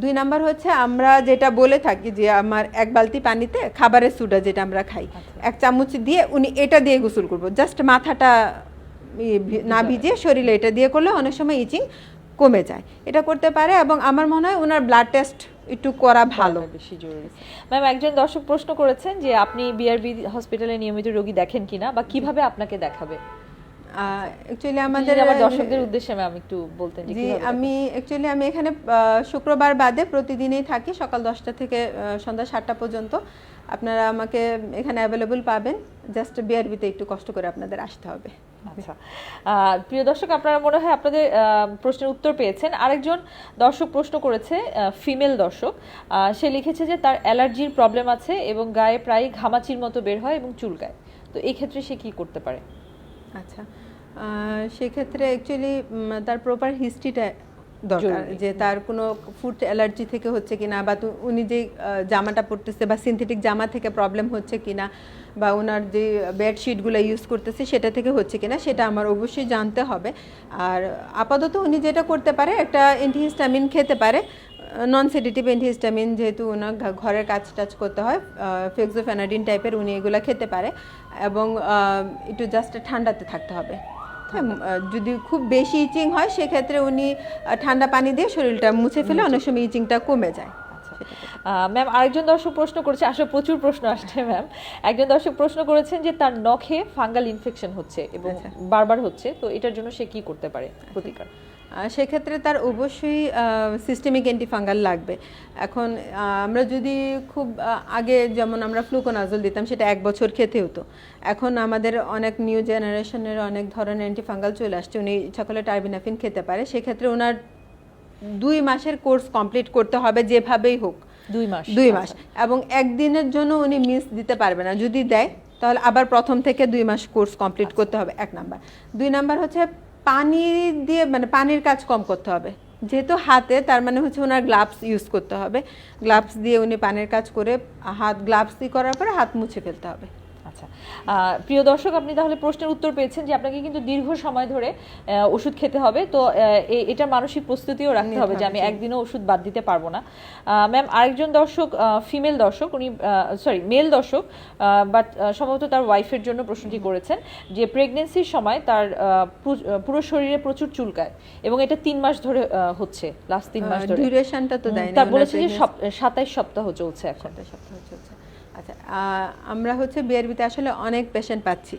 2 নাম্বার হচ্ছে আমরা যেটা বলে থাকি যে আমার 1 বালতি পানিতে খাবারের সোডা যেটা আমরা খাই 1 চামচ দিয়ে উনি এটা দিয়ে গোসল করব, জাস্ট মাথাটা না ভিজিয়ে শরীরে এটা দিয়ে করলে অনেক সময় ইচিং কমে যায়, এটা করতে পারে। এবং আমার মনে হয় ওনার ব্লাড টেস্ট একটু করা ভালো, বেশি জরুরি। ম্যাম একজন দর্শক প্রশ্ন করেছেন যে আপনি বিআরবি হসপিটালে নিয়মিত রোগী দেখেন কিনা বা কিভাবে আপনাকে দেখাবে। অ্যাকচুয়ালি আমাদের দর্শকদের উদ্দেশ্যে ম্যাম একটু বলতেন যে আমি এখানে শুক্রবার বাদে প্রতিদিনই থাকি সকাল 10টা থেকে সন্ধ্যা 7টা পর্যন্ত। আপনারা আমাকে এখানে অ্যাভেলেবল পাবেন, জাস্ট বিআরবিতে একটু কষ্ট করে আপনাদের আসতে হবে। আচ্ছা, প্রিয় দর্শক আপনারা মনে হয় আপনাদের প্রশ্নের উত্তর পেয়েছেন। আরেকজন দর্শক প্রশ্ন করেছে, ফিমেল দর্শক, সে লিখেছে যে তার অ্যালার্জির প্রবলেম আছে এবং গায়ে প্রায় ঘামাচির মতো বের হয় এবং চুলকায়, তো এই ক্ষেত্রে সে কি করতে পারে। আচ্ছা, সেক্ষেত্রে অ্যাকচুয়ালি তার প্রপার হিস্ট্রিটা দরকার, যে তার কোনো ফুড অ্যালার্জি থেকে হচ্ছে কিনা, বা উনি যে জামাটা পরতেছে বা সিনথেটিক জামা থেকে প্রবলেম হচ্ছে কিনা, বা ওনার যে বেডশিটগুলো ইউজ করতেছে সেটা থেকে হচ্ছে কিনা, সেটা আমার অবশ্যই জানতে হবে। আর আপাতত উনি যেটা করতে পারে একটা অ্যান্টিহিস্টামিন খেতে পারে, নন সেডেটিভ অ্যান্টিহিস্টামিন, যেহেতু ওনার ঘরের কাজ টাজ করতে হয়, ফেক্সোফেনাডিন টাইপের উনি এগুলো খেতে পারে। এবং একটু জাস্ট ঠান্ডাতে থাকতে হবে। যদি খুব বেশি ইচিং হয় সেক্ষেত্রে উনি ঠান্ডা পানি দিয়ে শরীরটা মুছে ফেলে অনেক সময় ইচিংটা কমে যায়। ম্যাম আরেকজন দর্শক প্রশ্ন করেছে, আসলে প্রচুর প্রশ্ন আসছে ম্যাম। একজন দর্শক প্রশ্ন করেছেন যে তার নখে ফাঙ্গাল ইনফেকশন হচ্ছে এবং বারবার হচ্ছে, তো এটার জন্য সে কি করতে পারে প্রতিকার। সেক্ষেত্রে তার অবশ্যই সিস্টেমিক অ্যান্টিফাঙ্গাল লাগবে। এখন আমরা যদি খুব আগে যেমন আমরা ফ্লুকোনাজল দিতাম সেটা 1 বছর খেতে হতো, এখন আমাদের অনেক নিউ জেনারেশনের অনেক ধরনের অ্যান্টিফাঙ্গাল চলে আসছে, উনি ইচ্ছা করলে টার্বিনাফিন খেতে পারে। সেক্ষেত্রে ওনার 2 মাসের কোর্স কমপ্লিট করতে হবে যেভাবেই হোক, 2 মাস। এবং একদিনের জন্য উনি মিস দিতে পারবে না, যদি দেয় তাহলে আবার প্রথম থেকে 2 মাস কোর্স কমপ্লিট করতে হবে, 1 নাম্বার। 2 নাম্বার হচ্ছে পানি দিয়ে, মানে পানির কাজ কম করতে হবে, যেহেতু হাতে, তার মানে হচ্ছে ওনার গ্লাভস ইউজ করতে হবে, গ্লাভস দিয়ে উনি পানির কাজ করে গ্লাভস দিয়ে করার পরে হাত মুছে ফেলতে হবে। আচ্ছা, প্রিয় দর্শক আপনি তাহলে প্রশ্নের উত্তর পেয়েছেন যে আপনাকে কিন্তু দীর্ঘ সময় ধরে ওষুধ খেতে হবে, তো এটা মানসিক প্রস্তুতিও রাখতে হবে যে আমি একদিনও ওষুধ বাদ দিতে পারবো না। ম্যাম আরেকজন দর্শক, ফিমেল দর্শক, উনি মেল দর্শক, বাট সম্ভবত তার ওয়াইফের জন্য প্রশ্নটি করেছেন যে প্রেগনেন্সির সময় তার পুরো শরীরে প্রচুর চুলকায় এবং এটা 3 মাস ধরে হচ্ছে, লাস্ট 3 মাস ধরে। ডিউরেশনটা তো দেয়নি, তার বলেছে যে 27 সপ্তাহ চলছে এখন। 27 সপ্তাহ চলছে। আচ্ছা, আমরা হচ্ছে বিআরবিতে আসলে অনেক পেশেন্ট পাচ্ছি,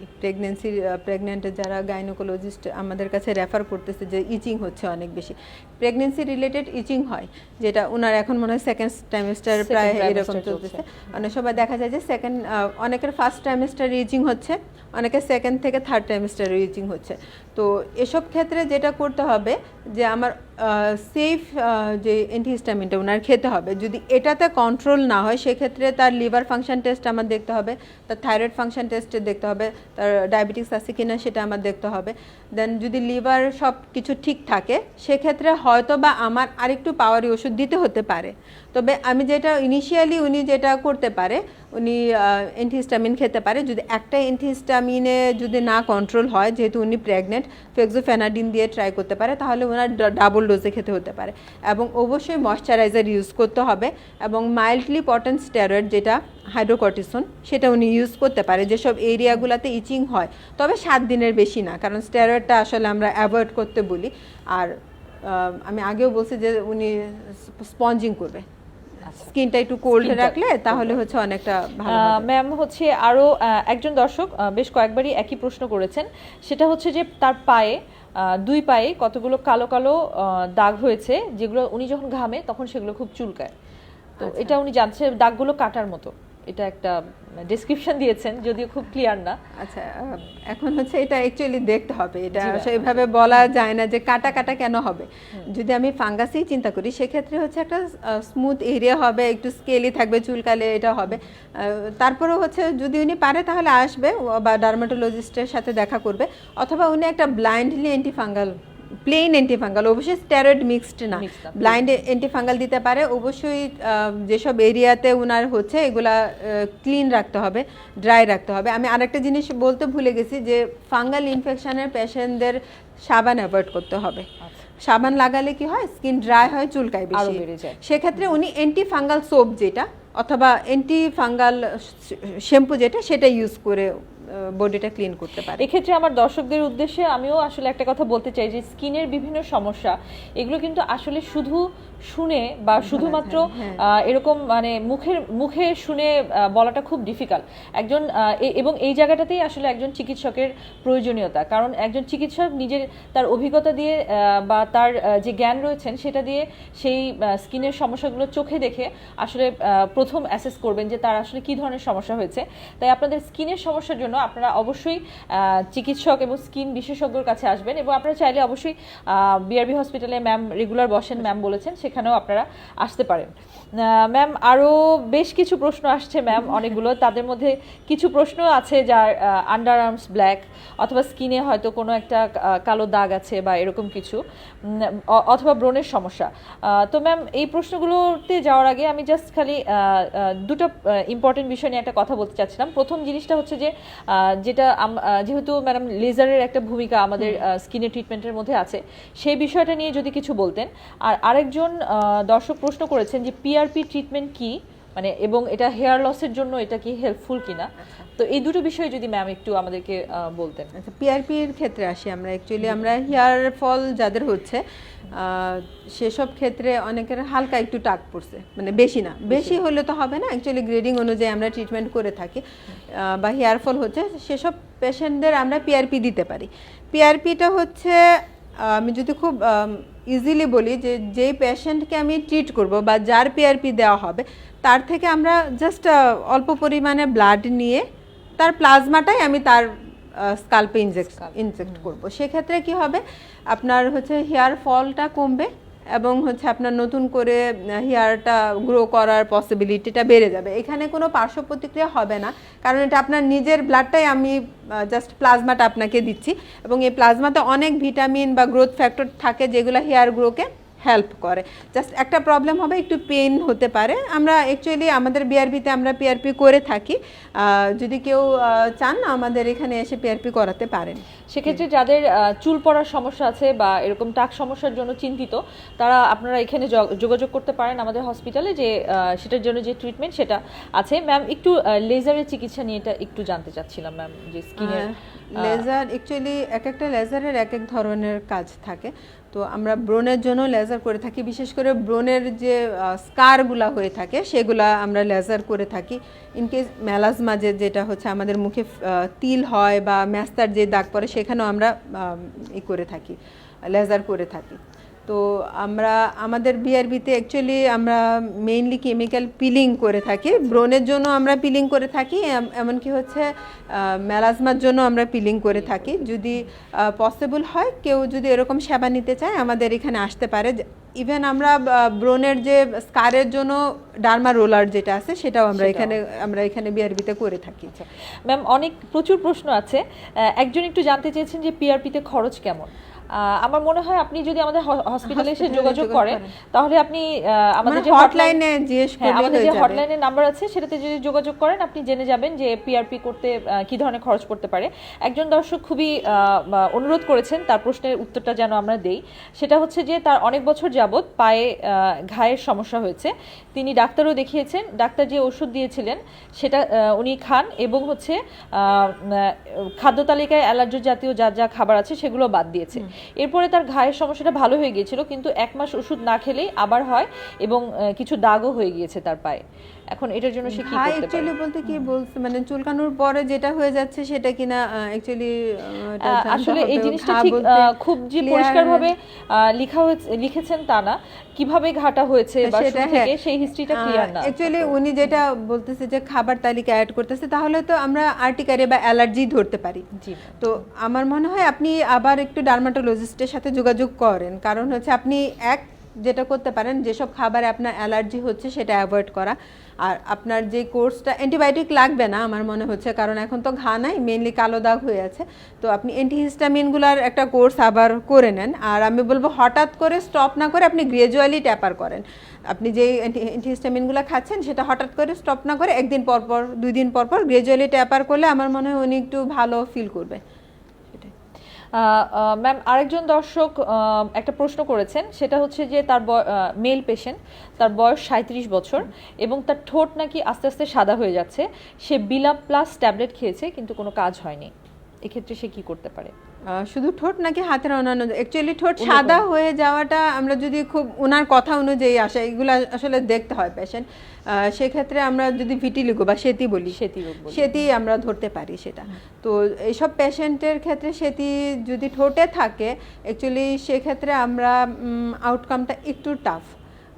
প্রেগনেন্ট যারা গাইনোকোলজিস্ট আমাদের কাছে রেফার করতেছে যে ইচিং হচ্ছে অনেক বেশি, প্রেগনেন্সি রিলেটেড ইচিং হয়, যেটা ওনার এখন মনে হয় সেকেন্ড ট্রাইমেস্টার প্রায় এরকম চলতেছে। অনেক সময় দেখা যায় যে অনেকের ফার্স্ট ট্রাইমেস্টারে ইচিং হচ্ছে, অনেকের সেকেন্ড থেকে থার্ড ট্রাইমেস্টারে ইচিং হচ্ছে। তো এসব ক্ষেত্রে যেটা করতে হবে যে আমার সেফ যে অ্যান্টিহিস্টামিনটা ওনার খেতে হবে, যদি এটাতে কন্ট্রোল না হয় সেক্ষেত্রে তার লিভার ফাংশন টেস্ট আমার দেখতে হবে, তার থাইরয়েড ফাংশন টেস্ট দেখতে হবে, তার ডায়াবেটিস আছে কিনা সেটা আমার দেখতে হবে। দেন যদি লিভার সব কিছু ঠিক থাকে সেক্ষেত্রে হয়তো বা আমার আরেকটু পাওয়ারি ওষুধ দিতে হতে পারে। তবে আমি যেটা ইনিশিয়ালি উনি যেটা করতে পারে, উনি অ্যান্টিহিস্টামিন খেতে পারে। যদি একটা অ্যান্টিহিস্টামিনে যদি না কন্ট্রোল হয়, যেহেতু উনি প্রেগনেন্ট, ফেক্সোফেনাডিন দিয়ে ট্রাই করতে পারে, তাহলে ওনার ডাবল ডোজে খেতে হতে পারে। এবং অবশ্যই ময়শ্চারাইজার ইউজ করতে হবে, এবং মাইল্ডলি পটেন্ট স্টেরয়েড যেটা হাইড্রোকর্টিসন সেটা উনি ইউজ করতে পারে যেসব এরিয়াগুলোতে ইচিং হয়, তবে 7 দিনের বেশি না, কারণ স্টেরয়েডটা আসলে আমরা অ্যাভয়েড করতে বলি। আর আমি আগেও বলছি যে উনি স্পঞ্জিং করবে, স্কিনটা একটু কোল্ড রাখলে তাহলে হচ্ছে অনেকটা ভালো হবে। ম্যাম হচ্ছে আরো একজন দর্শক বেশ কয়েকবারই একই প্রশ্ন করেছেন, সেটা হচ্ছে যে তার পায়ে 2 পায়ে কতগুলো কালো কালো দাগ হয়েছে, যেগুলো উনি যখন ঘামে তখন সেগুলো খুব চুলকায়। তো এটা উনি জানছে দাগগুলো কাটার মতো, এটা একটা ডেসক্রিপশন দিয়েছেন, যদিও খুব ক্লিয়ার না। আচ্ছা, এখন হচ্ছে এটা অ্যাকচুয়ালি দেখতে হবে, এটা সেইভাবে বলা যায় না যে কাটা কাটা কেন হবে। যদি আমি ফাঙ্গাসই চিন্তা করি সেক্ষেত্রে হচ্ছে একটা স্মুথ এরিয়া হবে, একটু স্কেলি থাকবে, চুলকালে এটা হবে। তারপরে হচ্ছে যদি উনি পারে তাহলে আসবে বা ডার্মাটোলজিস্টের সাথে দেখা করবে, অথবা উনি একটা ব্লাইন্ডলি অ্যান্টিফাঙ্গাল, প্লেন অ্যান্টিফাঙ্গাল, অবশ্যই স্টেরয়েড মিক্সড না, ব্লাইন্ড অ্যান্টিফাঙ্গাল দিতে পারে। অবশ্যই যেসব এরিয়াতে উনার হচ্ছে এগুলা ক্লিন রাখতে হবে, ড্রাই রাখতে হবে। আমি আরেকটা জিনিস বলতে ভুলে গেছি যে ফাঙ্গাল ইনফেকশনের পেশেন্টদের সাবান অ্যাভয়েড করতে হবে। সাবান লাগালে কি হয়, স্কিন ড্রাই হয়, চুলকায় বেশি, সেক্ষেত্রে উনি অ্যান্টিফাঙ্গাল সোপ যেটা অথবা অ্যান্টিফাঙ্গাল শ্যাম্পু যেটা সেটা ইউজ করে বডিটা ক্লিন করতে পারে। এক্ষেত্রে আমার দর্শকদের উদ্দেশ্যে আমিও আসলে একটা কথা বলতে চাই যে স্কিনের বিভিন্ন সমস্যা এগুলো কিন্তু আসলে শুধু শুনে বা শুধুমাত্র এরকম মানে মুখে শুনে বলাটা খুব ডিফিকাল্ট। একজন এবং এই জায়গাটাতেই আসলে একজন চিকিৎসকের প্রয়োজনীয়তা, কারণ একজন চিকিৎসক নিজের তার অভিজ্ঞতা দিয়ে বা তার যে জ্ঞান রয়েছেন সেটা দিয়ে সেই স্কিনের সমস্যাগুলো চোখে দেখে আসলে প্রথম অ্যাসেস করবেন যে তার আসলে কী ধরনের সমস্যা হয়েছে। তাই আপনাদের স্কিনের সমস্যার জন্য আপনারা অবশ্যই চিকিৎসক এবং স্কিন বিশেষজ্ঞর কাছে আসবেন, এবং আপনারা চাইলে অবশ্যই বিআরবি হসপিটালে ম্যাম রেগুলার বসেন, ম্যাম বলেছেন, সেখানেও আপনারা আসতে পারেন। ম্যাম আরও বেশ কিছু প্রশ্ন আসছে ম্যাম, অনেকগুলো, তাদের মধ্যে কিছু প্রশ্ন আছে যার আন্ডার আর্মস ব্ল্যাক অথবা স্কিনে হয়তো কোনো একটা কালো দাগ আছে বা এরকম কিছু, অথবা ব্রণের সমস্যা। তো ম্যাম এই প্রশ্নগুলোতে যাওয়ার আগে আমি জাস্ট খালি দুটো ইম্পর্টেন্ট বিষয় নিয়ে একটা কথা বলতে চাচ্ছিলাম। প্রথম জিনিসটা হচ্ছে যে যেটা যেহেতু ম্যাডাম লেজারের একটা ভূমিকা আমাদের স্কিনের ট্রিটমেন্টের মধ্যে আছে, সেই বিষয়টা নিয়ে যদি কিছু বলতেন। আর আরেকজন দর্শক প্রশ্ন করেছেন যে পিআরপি ট্রিটমেন্ট কি, মানে এবং এটা হেয়ার লসের জন্য এটা কি হেল্পফুল কিনা। তো এই দুটো বিষয়ে যদি ম্যাম একটু আমাদেরকে বলতেন। আচ্ছা, পিআরপির ক্ষেত্রে আসি আমরা। অ্যাকচুয়ালি আমরা হেয়ার ফল যাদের হচ্ছে সেসব ক্ষেত্রে অনেকের হালকা একটু টাক পড়ছে, মানে বেশি না, বেশি হলে তো হবে না, অ্যাকচুয়ালি গ্রেডিং অনুযায়ী আমরা ট্রিটমেন্ট করে থাকি, বা হেয়ার ফল হচ্ছে সেসব পেশেন্টদের আমরা পিআরপি দিতে পারি। পিআরপিটা হচ্ছে আমি যদি খুব ইজিলি বলি যে যেই পেশেন্টকে আমি ট্রিট করব বা যার পিআরপি দেওয়া হবে তার থেকে আমরা জাস্ট অল্প পরিমাণে ব্লাড নিয়ে তার প্লাজমাটাই আমি তার স্কাল্পে ইনজেক্ট করব। সেক্ষেত্রে কি হবে, আপনার হচ্ছে হেয়ার ফলটা কমবে এবং হচ্ছে আপনার নতুন করে হেয়ারটা গ্রো করার পসিবিলিটিটা বেড়ে যাবে। এখানে কোনো পার্শ্ব প্রতিক্রিয়া হবে না, কারণ এটা আপনার নিজের ব্লাডটাই আমি জাস্ট প্লাজমাটা আপনাকে দিচ্ছি, এবং এই প্লাজমাতে অনেক ভিটামিন বা গ্রোথ ফ্যাক্টর থাকে যেগুলো হেয়ার গ্রোকে হেল্প করে। জাস্ট একটা প্রবলেম হবে, একটু পেইন হতে পারে। আমরা অ্যাকচুয়ালি আমাদের বিআরপিতে আমরা পিআরপি করে থাকি, যদি কেউ চান আমাদের এখানে এসে পিআরপি করাতে পারেন। সেক্ষেত্রে যাদের চুল পড়ার সমস্যা আছে বা এরকম টাক সমস্যার জন্য চিন্তিত, তারা আপনারা এখানে যোগাযোগ করতে পারেন আমাদের হসপিটালে, যে সেটার জন্য যে ট্রিটমেন্ট সেটা আছে। ম্যাম একটু লেজারের চিকিৎসা নিয়ে এটা একটু জানতে চাচ্ছিলাম ম্যাম, যে স্কিনের লেজার অ্যাকচুয়ালি এক একটা লেজারের এক এক ধরনের কাজ থাকে। তো আমরা ব্রণের জন্য লেজার করে থাকি, বিশেষ করে ব্রণের যে স্কারগুলা হয়ে থাকে সেগুলা আমরা লেজার করে থাকি। ইনকেস মেলাজমা যেটা হচ্ছে আমাদের মুখে তিল হয় বা ম্যাস্তার যে দাগ পড়ে সেখানেও আমরা করে থাকি, লেজার করে থাকি। তো আমরা আমাদের বিআরবিতে অ্যাকচুয়ালি আমরা মেইনলি কেমিক্যাল পিলিং করে থাকি, ব্রণের জন্য আমরা পিলিং করে থাকি, এমনকি হচ্ছে মেলাজমার জন্য আমরা পিলিং করে থাকি। যদি পসিবল হয় কেউ যদি এরকম সেবা নিতে চায় আমাদের এখানে আসতে পারে। ইভেন আমরা ব্রণের যে স্কারের জন্য ডার্মা রোলার যেটা আছে সেটাও আমরা এখানে বিআরবিতে করে থাকি। ম্যাম প্রচুর প্রশ্ন আছে, একজন একটু জানতে চেয়েছেন যে পিআরপিতে খরচ কেমন। আমার মনে হয় আপনি যদি আমাদের হসপিটালে এসে যোগাযোগ করেন তাহলে আপনি আমাদের যে হটলাইনে আমাদের যে হটলাইনের নাম্বার আছে সেটাতে যদি যোগাযোগ করেন আপনি জেনে যাবেন যে পিআরপি করতে কি ধরনের খরচ পড়তে পারে। একজন দর্শক খুবই অনুরোধ করেছেন তার প্রশ্নের উত্তরটা যেন আমরা দেই। সেটা হচ্ছে যে তার অনেক বছর যাবত পায়ে ঘায়ের সমস্যা হয়েছে, তিনি ডাক্তারও দেখিয়েছেন, ডাক্তার যে ওষুধ দিয়েছিলেন সেটা উনি খান এবং হচ্ছে খাদ্য তালিকায় অ্যালার্জি জাতীয় যা খাবার আছে সেগুলো বাদ দিয়েছে। এরপরে তার ঘায়ের সমস্যাটা ভালো হয়ে গিয়েছিল, কিন্তু 1 মাস ওষুধ না খেলেই আবার হয় এবং কিছু দাগও হয়ে গিয়েছে তার পায়ে। এখন এটার জন্য সে কি করতে পারে? অ্যাকচুয়ালি বলতে কি বলছে মানে চুলকানোর পরে যেটা হয়ে যাচ্ছে সেটা কিনা অ্যাকচুয়ালি আসলে এই জিনিসটা ঠিক খুব যে পরিষ্কারভাবে লিখেছেন তা না, কিভাবে ঘাটা হয়েছে বা শুরু থেকে সেই হিস্ট্রিটা ক্লিয়ার না। অ্যাকচুয়ালি উনি যেটা বলতেছে যে খাবার তালিকা অ্যাড করতেছে, তাহলে তো আমরা আর্টিকারে বা অ্যালার্জি ধরতে পারি। তো আমার মনে হয় আপনি আবার একটু ডার্মাটোলজিস্টের সাথে যোগাযোগ করেন, কারণ হচ্ছে আপনি যেটা করতে পারেন যেসব খাবারে আপনার অ্যালার্জি হচ্ছে সেটা অ্যাভয়েড করা। আর আপনার যে কোর্সটা অ্যান্টিবায়োটিক লাগবে না আমার মনে হচ্ছে, কারণ এখন তো ঘা নাই, মেইনলি কালো দাগ হয়ে আছে। তো আপনি অ্যান্টিহিস্টামিনগুলার একটা কোর্স আবার করে নেন। আর আমি বলবো হঠাৎ করে স্টপ না করে আপনি গ্রাজুয়ালি ট্যাপার করেন। আপনি যে অ্যান্টিহিস্টামিনগুলো খাচ্ছেন সেটা হঠাৎ করে স্টপ না করে 1 দিন পর পর 2 দিন পর পর গ্রাজুয়ালি ট্যাপার করলে আমার মনে হয় উনি একটু ভালো ফিল করবে। ম্যাম আরেকজন দর্শক একটা প্রশ্ন করেছেন, সেটা হচ্ছে যে তার মেল পেশেন্ট, তার বয়স 37 বছর এবং তার ঠোঁট নাকি আস্তে আস্তে সাদা হয়ে যাচ্ছে, সে বিলাপ প্লাস ট্যাবলেট খেয়েছে কিন্তু কোনো কাজ হয়নি, এক্ষেত্রে সে কি করতে পারে? শুধু ঠোঁট নাকি হাতের অন্যান্য? অ্যাকচুয়ালি ঠোঁট সাদা হয়ে যাওয়াটা আমরা যদি খুব ওনার কথা অনুযায়ী আসে, এগুলো আসলে দেখতে হয় পেশেন্ট, সেক্ষেত্রে আমরা যদি ভিটিলিগো বা সেতি বলি, সেতি আমরা ধরতে পারি সেটা। তো এইসব পেশেন্টের ক্ষেত্রে সেতি যদি ঠোঁটে থাকে অ্যাকচুয়ালি সেক্ষেত্রে আমরা আউটকামটা একটু টাফ,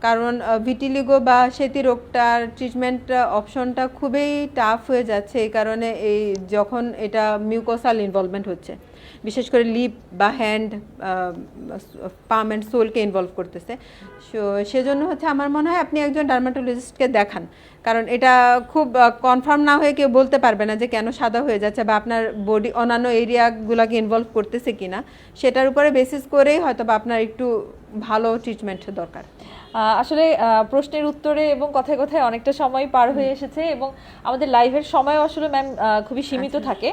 কারণ ভিটিলিগো বা সেতি রোগটার ট্রিটমেন্ট অপশনটা খুবই টাফ হয়ে যাচ্ছে। এই কারণে যখন এটা মিউকোসাল ইনভলভমেন্ট হচ্ছে, বিশেষ করে লিপ বা হ্যান্ড, পাম অ্যান্ড সোলকে ইনভলভ করতেছে। সেজন্য হচ্ছে আমার মনে হয় আপনি একজন ডার্মাটোলজিস্টকে দেখান, কারণ এটা খুব কনফার্ম না হয়ে কেউ বলতে পারবে না যে কেন সাদা হয়ে যাচ্ছে বা আপনার বডি অন্যান্য এরিয়াগুলোকে ইনভলভ করতেছে কিনা, সেটার উপরে বেসিস করেই হয়তো বা আপনার একটু ভালো ট্রিটমেন্ট দরকার। আসলে প্রশ্নের উত্তরে এবং কথায় কথায় অনেকটা সময় পার হয়ে এসেছে এবং আমাদের লাইভের সময়ও আসলে ম্যাম খুবই সীমিত থাকে।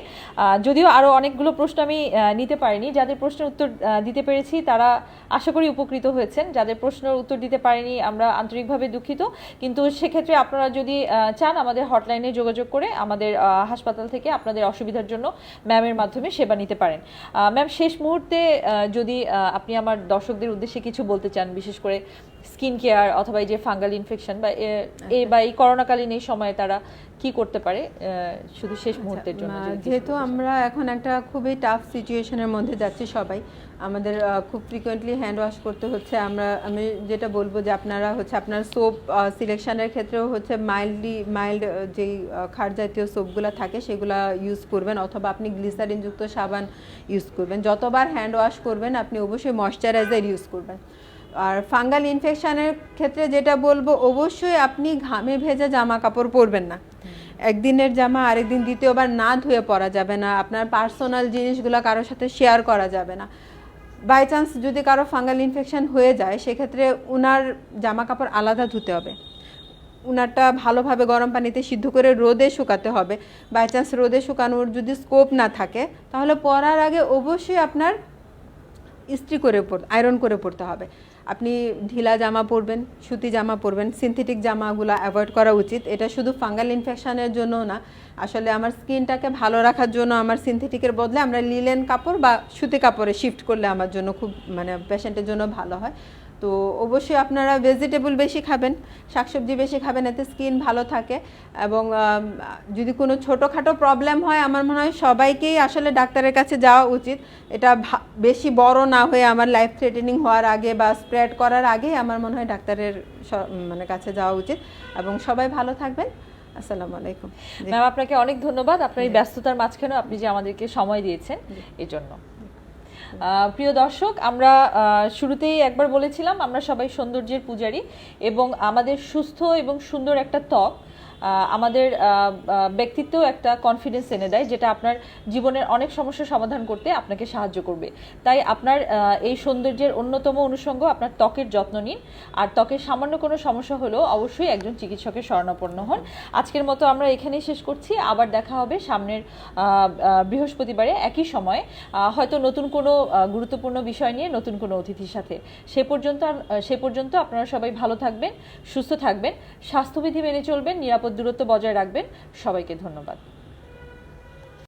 যদিও আরও অনেকগুলো প্রশ্ন আমি নিতে পারিনি, যাদের প্রশ্নের উত্তর দিতে পেরেছি তারা আশা করি উপকৃত হয়েছেন, যাদের প্রশ্নের উত্তর দিতে পারিনি আমরা আন্তরিকভাবে দুঃখিত। কিন্তু সেক্ষেত্রে আপনারা যদি চান আমাদের হটলাইনে যোগাযোগ করে আমাদের হাসপাতাল থেকে আপনাদের অসুবিধার জন্য ম্যামের মাধ্যমে সেবা নিতে পারেন। ম্যাম শেষ মুহূর্তে যদি আপনি আমার দর্শকদের উদ্দেশ্যে কিছু বলতে চান, বিশেষ করে স্কিন কেয়ার অথবা এই যে ফাঙ্গাল ইনফেকশন বা এই করোনাকালীন এই সময়ে তারা কি করতে পারে, শুধু শেষ মুহূর্তের জন্য। যেহেতু আমরা এখন একটা খুবই টাফ সিচুয়েশনের মধ্যে যাচ্ছি সবাই, আমাদের খুব ফ্রিকোয়েন্টলি হ্যান্ড ওয়াশ করতে হচ্ছে। আমি যেটা বলবো যে আপনারা হচ্ছে আপনার সোপ সিলেকশনের ক্ষেত্রেও হচ্ছে মাইল্ড যেই খার জাতীয় সোপগুলো থাকে সেগুলো ইউজ করবেন, অথবা আপনি গ্লিসারিনযুক্ত সাবান ইউজ করবেন। যতবার হ্যান্ড ওয়াশ করবেন আপনি অবশ্যই ময়শ্চারাইজার ইউজ করবেন। আর ফাঙ্গাল ইনফেকশনের ক্ষেত্রে যেটা বলবো, অবশ্যই আপনি ঘামে ভেজা জামা কাপড় পরবেন না। একদিনের জামা আরেকদিন দ্বিতীয়বার না ধুয়ে পরা যাবে না। আপনার পার্সোনাল জিনিসগুলো কারোর সাথে শেয়ার করা যাবে না। বাই চান্স যদি কারো ফাঙ্গাল ইনফেকশন হয়ে যায় সেক্ষেত্রে উনার জামা কাপড় আলাদা ধুতে হবে, উনারটা ভালোভাবে গরম পানিতে সিদ্ধ করে রোদে শুকাতে হবে। বাই চান্স রোদে শুকানোর যদি স্কোপ না থাকে তাহলে পরার আগে অবশ্যই আপনার ইস্ত্রি করে আয়রন করে পড়তে হবে। আপনি ঢিলা জামা পরবেন, সুতি জামা পরবেন, সিনথেটিক জামাগুলো অ্যাভয়েড করা উচিত। এটা শুধু ফাঙ্গাল ইনফেকশনের জন্য না, আসলে আমার স্কিনটাকে ভালো রাখার জন্য আমার সিনথেটিকের বদলে আমরা লিলেন কাপড় বা সুতি কাপড়ে শিফট করলে আমার জন্য খুব মানে পেশেন্টের জন্য ভালো হয়। তো অবশ্যই আপনারা ভেজিটেবল বেশি খাবেন, শাকসবজি বেশি খাবেন, এতে স্কিন ভালো থাকে। এবং যদি কোনো ছোটোখাটো প্রবলেম হয় আমার মনে হয় সবাইকেই আসলে ডাক্তারের কাছে যাওয়া উচিত। এটা বেশি বড় না হয়ে আমার লাইফ থ্রেটেনিং হওয়ার আগে বা স্প্রেড করার আগে আমার মনে হয় ডাক্তারের মানে কাছে যাওয়া উচিত। এবং সবাই ভালো থাকবেন। আসসালামু আলাইকুম। ম্যাম, আপনাকে অনেক ধন্যবাদ আপনার এই ব্যস্ততার মাঝখানেও আপনি যে আমাদেরকে সময় দিয়েছেন এই জন্য। প্রিয় দর্শক, আমরা শুরুতেই একবার বলেছিলাম আমরা সবাই সৌন্দর্যের পূজারী, এবং আমাদের সুস্থ এবং সুন্দর একটা ত্বক আমাদের ব্যক্তিত্ব একটা কনফিডেন্স এনে দেয়, যেটা আপনার জীবনের অনেক সমস্যার সমাধান করতে আপনাকে সাহায্য করবে। তাই আপনার এই সৌন্দর্যের অন্যতম অনুষঙ্গ আপনার ত্বকের যত্ন নিন, আর ত্বকের সামান্য কোনো সমস্যা হলেও অবশ্যই একজন চিকিৎসকের শরণাপন্ন হন। আজকের মতো আমরা এখানেই শেষ করছি। আবার দেখা হবে সামনের বৃহস্পতিবারে একই সময়ে, হয়তো নতুন কোনো গুরুত্বপূর্ণ বিষয় নিয়ে নতুন কোনো অতিথির সাথে। সে পর্যন্ত আপনারা সবাই ভালো থাকবেন, সুস্থ থাকবেন, স্বাস্থ্যবিধি মেনে চলবেন, নিরাপদ দূরত্ব বজায় রাখবেন। সবাইকে ধন্যবাদ।